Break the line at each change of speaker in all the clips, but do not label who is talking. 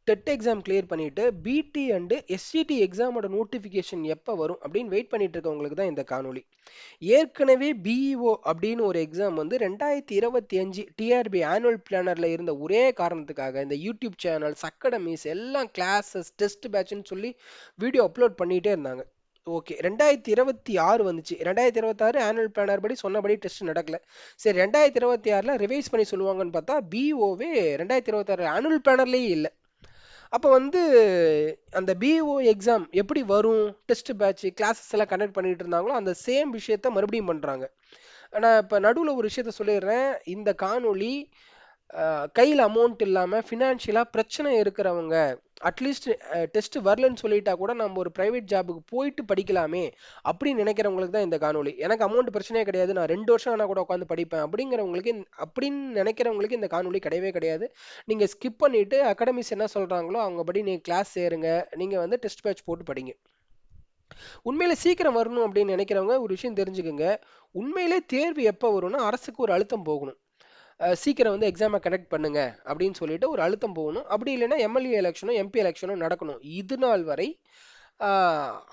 TET exam clear பண்ணிட்டு பிடி and SCD எக்ஸாமோட notification எப்போ வரும் அப்படின்னு வெயிட் பண்ணிட்டு இருக்கவங்களுக்கு தான் இந்த காணொளி. ஏற்கனவே பிஇஓ அப்படின்னு ஒரு எக்ஸாம் வந்து 2025 டிஆர்பி ஆனுவல் பிளானர்ல இருந்த ஒரே காரணத்துக்காக இந்த யூடியூப் சேனல்ஸ், அகாடமிஸ் எல்லாம் கிளாஸஸ், டெஸ்ட் பேட்ச்னு சொல்லி வீடியோ அப்லோட் பண்ணிட்டே இருந்தாங்க. ஓகே, 2026 வந்துச்சு. 2026 ஆனுவல் பிளானர் படி சொன்னபடி டெஸ்ட் நடக்கல. சரி, 2026ல ரிவைஸ் பண்ணி சொல்லுவாங்கன்னு பார்த்தா பிஓவே 2026 ஆனுவல் பிளானர்லயே இல்லை. அப்போ வந்து அந்த பிஓ எக்ஸாம் எப்படி வரும், டெஸ்ட் பேட்ச் கிளாஸஸ் எல்லாம் கண்டக்ட் பண்ணிட்டு இருந்தாங்களோ அந்த சேம் விஷயத்த மறுபடியும் பண்றாங்க. நான் இப்போ நடுவில் ஒரு விஷயத்த சொல்லிடுறேன். இந்த காணொளி கையில் அமௌண்ட் இல்லாமல் ஃபினான்ஷியலாக பிரச்சனை இருக்கிறவங்க, அட்லீஸ்ட் டெஸ்ட் வரலன்னு சொல்லிட்டா கூட நம்ம ஒரு ப்ரைவேட் ஜாபுக்கு போயிட்டு படிக்கலாமே அப்படின்னு நினைக்கிறவங்களுக்கு தான் இந்த காணொளி. எனக்கு அமௌண்ட் பிரச்சனையே கிடையாது, நான் 2 வருஷம் ஆனால் கூட உட்காந்து படிப்பேன் அப்படிங்கிறவங்களுக்கு அப்படின்னு நினைக்கிறவங்களுக்கு இந்த காணொளி கிடையவே கிடையாது. நீங்கள் ஸ்கிப் பண்ணிட்டு அகாடமிஸ் என்ன சொல்கிறாங்களோ அவங்க படி நீங்கள் கிளாஸ் சேருங்க, நீங்கள் வந்து டெஸ்ட் பேட்ச் போட்டு படிங்க. உண்மையில சீக்கிரம் வரணும் அப்படின்னு நினைக்கிறவங்க ஒரு விஷயம் தெரிஞ்சுக்கோங்க. உண்மையிலே தேர்வு எப்போ வரும்னா அரசுக்கு ஒரு அழுத்தம் போகணும். சீக்கிரம் வந்து எக்ஸாமை கண்டக்ட் பண்ணுங்க அப்படின்னு சொல்லிட்டு ஒரு அழுத்தம் போகணும். அப்படி இல்லைன்னா எம்எல்ஏ எலெக்ஷனும் எம்பி எலெக்ஷனும் நடக்கணும். இது நாள் வரை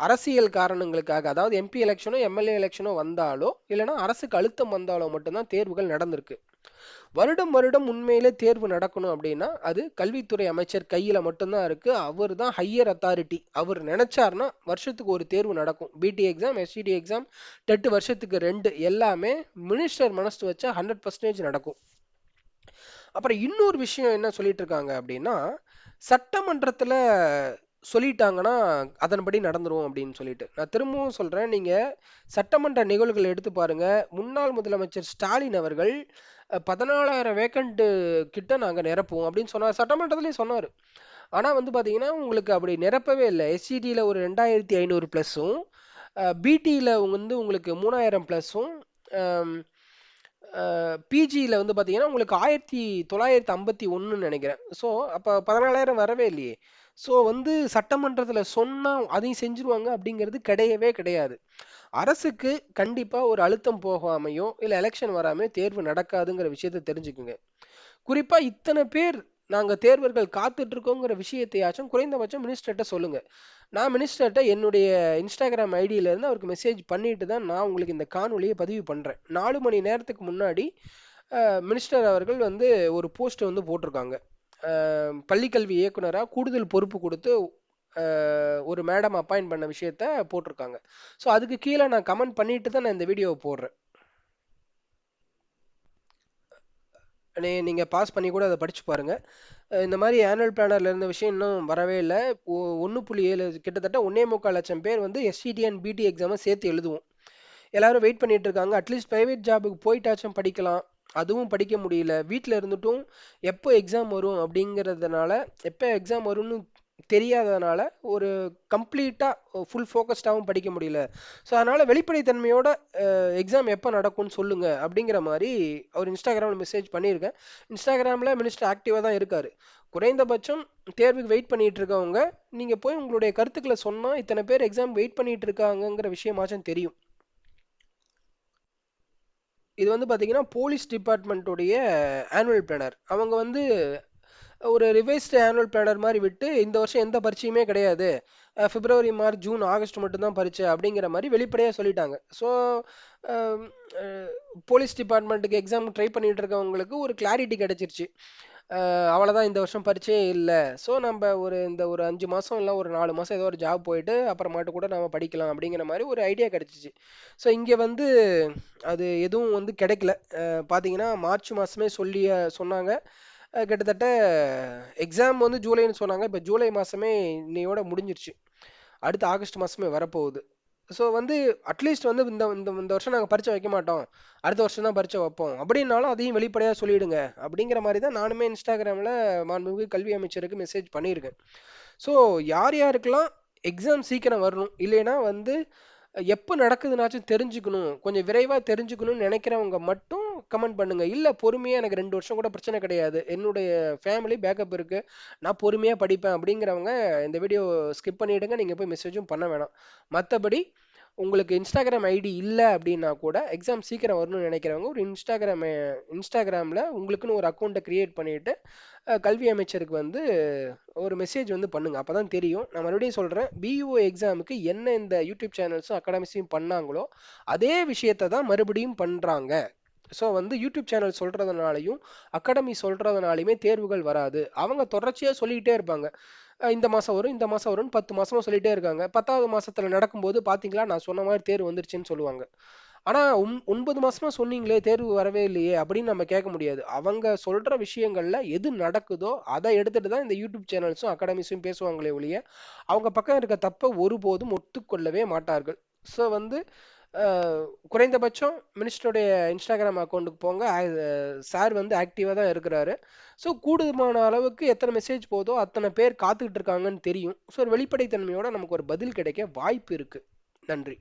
அரசியல் காரணங்களுக்காக, அதாவது எம்பி எலெக்ஷனோ எம்எல்ஏ எலெக்ஷனோ வந்தாலோ இல்லைன்னா அரசுக்கு அழுத்தம் வந்தாலோ மட்டும்தான் தேர்வுகள் நடந்திருக்கு. வருடம் வருடம் உண்மையிலே தேர்வு நடக்கணும் அப்படின்னா அது கல்வித்துறை அமைச்சர் கையில மட்டும்தான் இருக்கு. அவர் தான் ஹையர் அத்தாரிட்டி. அவர் நினைச்சாருன்னா வருஷத்துக்கு ஒரு தேர்வு நடக்கும். பிடி எக்ஸாம், எஸ்சிடி எக்ஸாம், டெட் வருஷத்துக்கு 2, எல்லாமே மினிஸ்டர் மனசு வச்சா 100% நடக்கும். அப்புறம் இன்னொரு விஷயம் என்ன சொல்லிட்டு இருக்காங்க அப்படின்னா, சட்டமன்றத்துல சொல்லிட்டாங்கன்னா அதன்படி நடந்துரும் அப்படின்னு சொல்லிட்டு. நான் திரும்பவும் சொல்றேன், நீங்க சட்டமன்ற நிகழ்வுகள் எடுத்து பாருங்க. முன்னாள் முதலமைச்சர் ஸ்டாலின் அவர்கள் 14,000 வேக்கண்ட் கிட்ட நாங்க நிரப்புவோம் அப்படின்னு சொன்னார், சட்டமன்றத்திலேயே சொன்னாரு. ஆனா வந்து பாத்தீங்கன்னா உங்களுக்கு அப்படி நிரப்பவே இல்லை. எஸ்சிடியில ஒரு 2,500 பிளஸும், பிடியில வந்து உங்களுக்கு 3,000 பிளஸும், பிஜியில் வந்து பார்த்தீங்கன்னா உங்களுக்கு 1951 நினைக்கிறேன். ஸோ அப்போ 14,000 வரவே இல்லையே. ஸோ வந்து சட்டமன்றத்தில் சொன்னால் அதையும் செஞ்சுருவாங்க அப்படிங்கிறது கிடையவே கிடையாது. அரசுக்கு கண்டிப்பாக ஒரு அழுத்தம் போகாமையோ இல்லை எலெக்ஷன் வராமையோ தேர்வு நடக்காதுங்கிற விஷயத்த தெரிஞ்சுக்குங்க. குறிப்பாக இத்தனை பேர் நாங்கள் தேர்வர்கள் காத்துட்டு இருக்கோங்கிற விஷயத்தையாச்சும் குறைந்தபட்சம் மினிஸ்டர்கிட்ட சொல்லுங்க. நான் மினிஸ்டர்கிட்ட என்னுடைய இன்ஸ்டாகிராம் ஐடியிலேருந்து அவருக்கு மெசேஜ் பண்ணிட்டு தான் நான் உங்களுக்கு இந்த காணொலியை பதிவு பண்ணுறேன். 4 மணி நேரத்துக்கு முன்னாடி மினிஸ்டர் அவர்கள் வந்து ஒரு போஸ்ட் வந்து போட்டிருக்காங்க. பள்ளிக்கல்வி இயக்குனராக கூடுதல் பொறுப்பு கொடுத்து ஒரு மேடம் அப்பாயிண்ட் பண்ண விஷயத்த போட்டிருக்காங்க. ஸோ அதுக்கு கீழே நான் கமெண்ட் பண்ணிட்டு தான் நான் இந்த வீடியோவை போடுறேன். நீங்கள் பாஸ் பண்ணி கூட அதை படிச்சு பாருங்க. இந்த மாதிரி ஆனுவல் பிளானர்ல இருந்த விஷயம் இன்னும் வரவே இல்லை. 1.7 கிட்டத்தட்ட 1.25 லட்சம் பேர் வந்து எஸ்சிடி அண்ட் பிடி எக்ஸாமை சேர்த்து எழுதுவோம். எல்லாரும் வெயிட் பண்ணிட்டு இருக்காங்க. அட்லீஸ்ட் பிரைவேட் ஜாபுக்கு போயிட்டாச்சும் படிக்கலாம். அதுவும் படிக்க முடியல. வீட்டில் இருந்துட்டும் எப்போ எக்ஸாம் வரும் அப்படிங்கிறதுனால, எப்போ எக்ஸாம் வரும்னு தெரியாததுனால ஒரு கம்ப்ளீட்டாக ஃபுல் ஃபோக்கஸ்டாகவும் படிக்க முடியல. ஸோ அதனால் வெளிப்படைத்தன்மையோட எக்ஸாம் எப்போ நடக்கும்னு சொல்லுங்க அப்படிங்கிற மாதிரி அவர் இன்ஸ்டாகிராமில் மெசேஜ் பண்ணியிருக்கேன். இன்ஸ்டாகிராமில் மினிஸ்டர் ஆக்டிவாக தான் இருக்கார். குறைந்தபட்சம் தேர்வுக்கு வெயிட் பண்ணிட்டு இருக்கவங்க நீங்கள் போய் உங்களுடைய கருத்துக்களை சொன்னால் இத்தனை பேர் எக்ஸாம் வெயிட் பண்ணிட்டு இருக்காங்கங்கிற விஷயமாச்சும் தெரியும். இது வந்து பார்த்தீங்கன்னா போலீஸ் டிபார்ட்மெண்ட்டுடைய ஆனுவல் பிளானர். அவங்க வந்து ஒரு ரிவைஸ்டு ஆனுவல் பிளானர் மாதிரி விட்டு இந்த வருஷம் எந்த பரீட்சையுமே கிடையாது, பிப்ரவரி, மார்ச், ஜூன், ஆகஸ்ட் மட்டும்தான் பரீட்சை அப்படிங்கிற மாதிரி வெளிப்படையாக சொல்லிட்டாங்க. ஸோ போலீஸ் டிபார்ட்மெண்ட்டுக்கு எக்ஸாம் ட்ரை பண்ணிட்டு இருக்கவங்களுக்கு ஒரு கிளாரிட்டி கிடைச்சிருச்சு. அவ்வளோதான், இந்த வருஷம் பரீட்சையே இல்லை. ஸோ நம்ம ஒரு 5 மாதம் இல்லை ஒரு 4 மாதம் ஏதோ ஒரு ஜாப் போயிட்டு அப்புறமாட்டு கூட நம்ம படிக்கலாம் அப்படிங்கிற மாதிரி ஒரு ஐடியா கிடைச்சிச்சு. ஸோ இங்கே வந்து அது எதுவும் வந்து கிடைக்கல. பார்த்தீங்கன்னா மார்ச் மாதமே சொன்னாங்க. கிட்டத்தட்ட எக்ஸாம் வந்து ஜூலைன்னு சொன்னாங்க. இப்போ ஜூலை மாதமே இன்னையோட முடிஞ்சிருச்சு. அடுத்து ஆகஸ்ட் மாதமே வரப்போகுது. ஸோ வந்து அட்லீஸ்ட் வந்து இந்த இந்த இந்த வருஷம் நாங்கள் பரீட்சை வைக்க மாட்டோம், அடுத்த வருஷம் தான் பரீட்சை வைப்போம் அப்படின்னாலும் அதையும் வெளிப்படையாக சொல்லிடுங்க அப்படிங்கிற மாதிரி தான் நானுமே இன்ஸ்டாகிராமில் மாண்புமிகு கல்வி அமைச்சருக்கு மெசேஜ் பண்ணியிருக்கேன். ஸோ யார் யாருக்கெல்லாம் எக்ஸாம் சீக்கிரம் வரணும், இல்லைன்னா வந்து எப்போ நடக்குதுனாச்சும் தெரிஞ்சுக்கணும், கொஞ்சம் விரைவாக தெரிஞ்சுக்கணும்னு நினைக்கிறவங்க மட்டும் கமெண்ட் பண்ணுங்க. இல்லை பொறுமையாக எனக்கு 2 வருஷம் கூட பிரச்சனை கிடையாது, என்னுடைய ஃபேமிலி பேக்கப் இருக்கு, நான் பொறுமையாக படிப்பேன் அப்படிங்கிறவங்க இந்த வீடியோ ஸ்கிப் பண்ணிவிடுங்க. நீங்கள் போய் மெசேஜும் பண்ண வேணாம். மற்றபடி உங்களுக்கு இன்ஸ்டாகிராம் ஐடி இல்ல அப்படின்னா கூட எக்ஸாம் சீக்கிரம் வரணும்னு நினைக்கிறவங்க ஒரு இன்ஸ்டாகிராம்ல உங்களுக்குன்னு ஒரு அக்கௌண்ட்டை கிரியேட் பண்ணிட்டு கல்வி அமைச்சருக்கு வந்து ஒரு மெசேஜ் வந்து பண்ணுங்க. அப்பதான் தெரியும். நான் மறுபடியும் சொல்றேன், பிஇஓ எக்ஸாமுக்கு என்ன இந்த யூடியூப் சேனல்ஸும் அகாடமிஸையும் பண்ணாங்களோ அதே விஷயத்தை தான் மறுபடியும் பண்றாங்க. ஸோ வந்து யூடியூப் சேனல் சொல்றதுனாலையும் அகாடமி சொல்றதுனாலையுமே தேர்வுகள் வராது. அவங்க தொடர்ச்சியா சொல்லிக்கிட்டே இருப்பாங்க. இந்த மாசம் வரும், இந்த மாசம் வரும்னு 10 மாசமா சொல்லிட்டே இருக்காங்க. 10வது மாசத்துல நடக்கும்போது பாத்தீங்களா நான் சொன்ன மாதிரி தேர்வு வந்துருச்சுன்னு சொல்லுவாங்க. ஆனா 9 மாசமா சொன்னீங்களே தேர்வு வரவே இல்லையே அப்படின்னு நம்ம கேட்க முடியாது. அவங்க சொல்ற விஷயங்கள்ல எது நடக்குதோ அதை எடுத்துட்டு தான் இந்த யூடியூப் சேனல்ஸும் அகாடமிஸும் பேசுவாங்களே ஒழிய அவங்க பக்கம் இருக்க தப்ப ஒருபோதும் ஒத்துக்கொள்ளவே மாட்டார்கள். ஸோ வந்து குறைந்தபட்சம் மினிஸ்டருடைய இன்ஸ்டாகிராம் அக்கௌண்ட்டுக்கு போங்க. சார் வந்து ஆக்டிவா தான் இருக்கிறாரு. ஸோ கூடுமான அளவுக்கு எத்தனை மெசேஜ் போதோ அத்தனை பேர் காத்துக்கிட்டு இருக்காங்கன்னு தெரியும். ஸோ ஒரு வெளிப்படைத்தன்மையோட நமக்கு ஒரு பதில் கிடைக்க வாய்ப்பு இருக்கு. நன்றி.